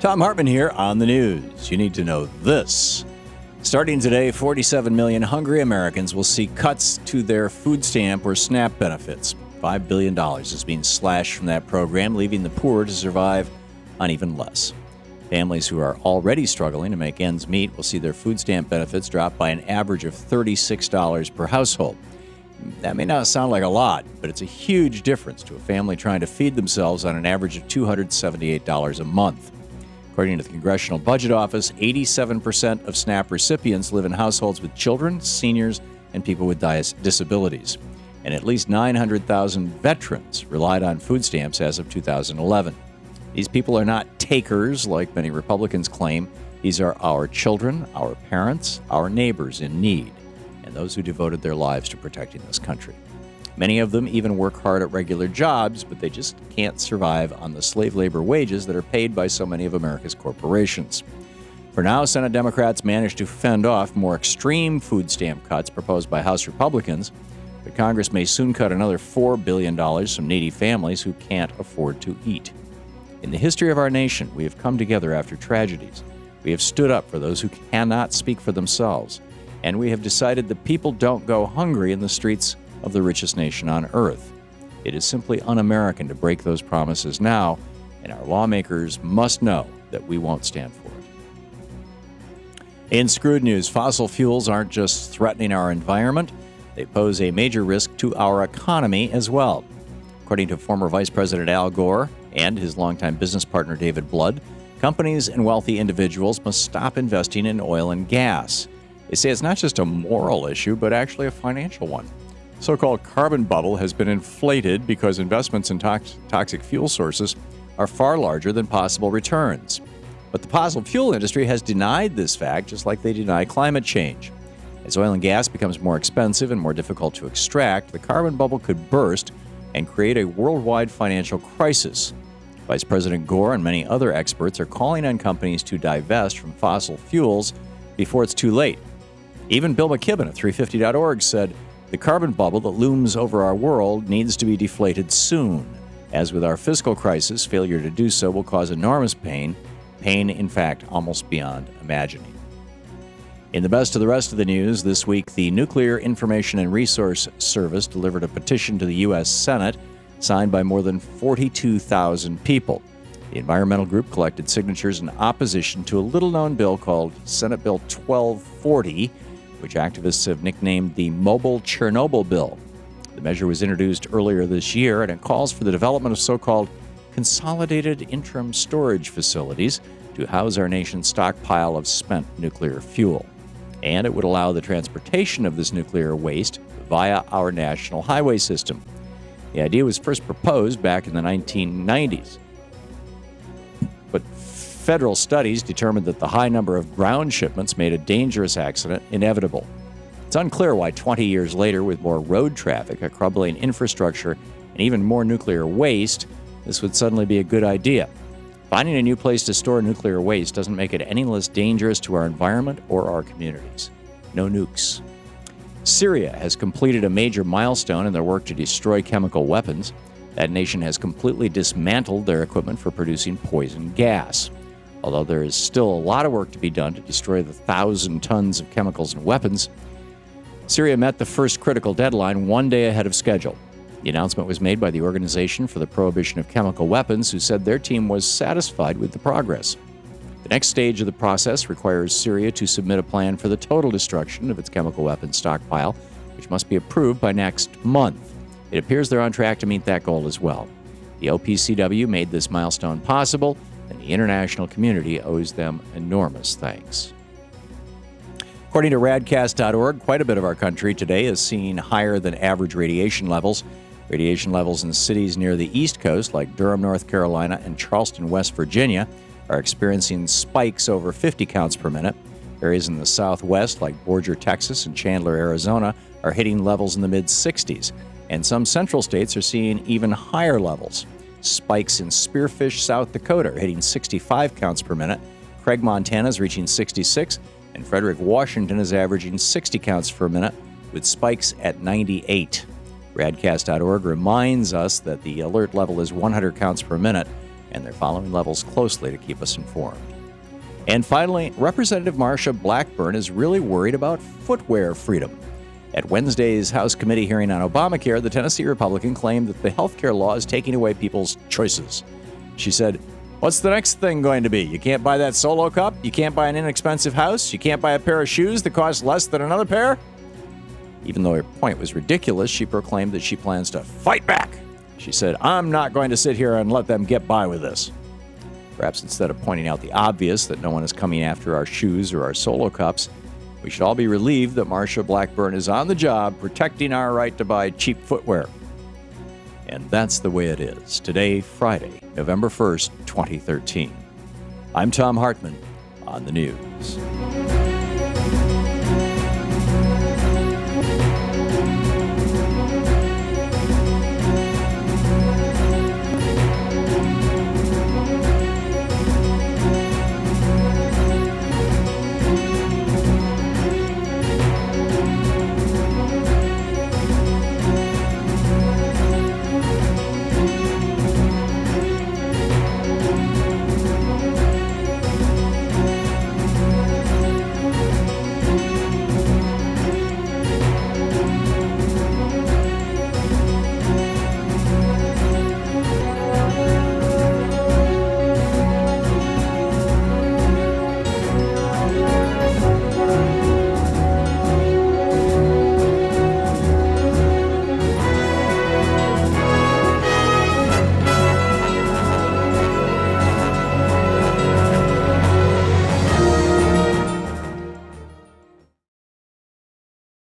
Thom Hartmann here on the news. You need to know this. Starting today, 47 million hungry Americans will see cuts to their food stamp or SNAP benefits. $5 billion is being slashed from that program, leaving the poor to survive on even less. Families who are already struggling to make ends meet will see their food stamp benefits drop by an average of $36 per household. That may not sound like a lot, but it's a huge difference to a family trying to feed themselves on an average of $278 a month. According to the Congressional Budget Office, 87% of SNAP recipients live in households with children, seniors, and people with disabilities. And at least 900,000 veterans relied on food stamps as of 2011. These people are not takers, like many Republicans claim. These are our children, our parents, our neighbors in need, and those who devoted their lives to protecting this country. Many of them even work hard at regular jobs, but they just can't survive on the slave labor wages that are paid by so many of America's corporations. For now, Senate Democrats managed to fend off more extreme food stamp cuts proposed by House Republicans, but Congress may soon cut another $4 billion from needy families who can't afford to eat. In the history of our nation, we have come together after tragedies. We have stood up for those who cannot speak for themselves, and we have decided that people don't go hungry in the streets of the richest nation on earth. It is simply un-American to break those promises now, and our lawmakers must know that we won't stand for it. In Screwed News, fossil fuels aren't just threatening our environment, they pose a major risk to our economy as well. According to former Vice President Al Gore and his longtime business partner David Blood, companies and wealthy individuals must stop investing in oil and gas. They say it's not just a moral issue, but actually a financial one. The so-called carbon bubble has been inflated because investments in toxic fuel sources are far larger than possible returns. But the fossil fuel industry has denied this fact, just like they deny climate change. As oil and gas becomes more expensive and more difficult to extract, the carbon bubble could burst and create a worldwide financial crisis. Vice President Gore and many other experts are calling on companies to divest from fossil fuels before it's too late. Even Bill McKibben at 350.org said, "The carbon bubble that looms over our world needs to be deflated soon. As with our fiscal crisis, failure to do so will cause enormous pain, in fact, almost beyond imagining." In the best of the rest of the news, this week, the Nuclear Information and Resource Service delivered a petition to the U.S. Senate signed by more than 42,000 people. The environmental group collected signatures in opposition to a little-known bill called Senate Bill 1240, which activists have nicknamed the Mobile Chernobyl Bill. The measure was introduced earlier this year, and it calls for the development of so-called consolidated interim storage facilities to house our nation's stockpile of spent nuclear fuel. And it would allow the transportation of this nuclear waste via our national highway system. The idea was first proposed back in the 1990s. But federal studies determined that the high number of ground shipments made a dangerous accident inevitable. It's unclear why 20 years later, with more road traffic, a crumbling infrastructure, and even more nuclear waste, this would suddenly be a good idea. Finding a new place to store nuclear waste doesn't make it any less dangerous to our environment or our communities. No nukes. Syria has completed a major milestone in their work to destroy chemical weapons. That nation has completely dismantled their equipment for producing poison gas. Although there is still a lot of work to be done to destroy the 1,000 tons of chemicals and weapons, Syria met the first critical deadline one day ahead of schedule. The announcement was made by the Organization for the Prohibition of Chemical Weapons, who said their team was satisfied with the progress. The next stage of the process requires Syria to submit a plan for the total destruction of its chemical weapons stockpile, which must be approved by next month. It appears they're on track to meet that goal as well. The OPCW made this milestone possible, and the international community owes them enormous thanks. According to radcast.org, quite a bit of our country today is seeing higher than average radiation levels. Radiation levels in cities near the East Coast, like Durham, North Carolina, and Charleston, West Virginia, are experiencing spikes over 50 counts per minute. Areas in the Southwest, like Borger, Texas, and Chandler, Arizona, are hitting levels in the mid-60s. And some central states are seeing even higher levels. Spikes in Spearfish, South Dakota, are hitting 65 counts per minute. Craig, Montana, is reaching 66, and Frederick, Washington, is averaging 60 counts per minute, with spikes at 98. Radcast.org reminds us that the alert level is 100 counts per minute, and they're following levels closely to keep us informed. And finally, Representative Marsha Blackburn is really worried about footwear freedom. At Wednesday's House Committee hearing on Obamacare, the Tennessee Republican claimed that the health care law is taking away people's choices. She said, "What's the next thing going to be? You can't buy that Solo cup? You can't buy an inexpensive house? You can't buy a pair of shoes that cost less than another pair?" Even though her point was ridiculous, she proclaimed that she plans to fight back. She said, "I'm not going to sit here and let them get by with this." Perhaps instead of pointing out the obvious that no one is coming after our shoes or our Solo cups, we should all be relieved that Marsha Blackburn is on the job protecting our right to buy cheap footwear. And that's the way it is. Today, Friday, November 1st, 2013. I'm Thom Hartmann on the news.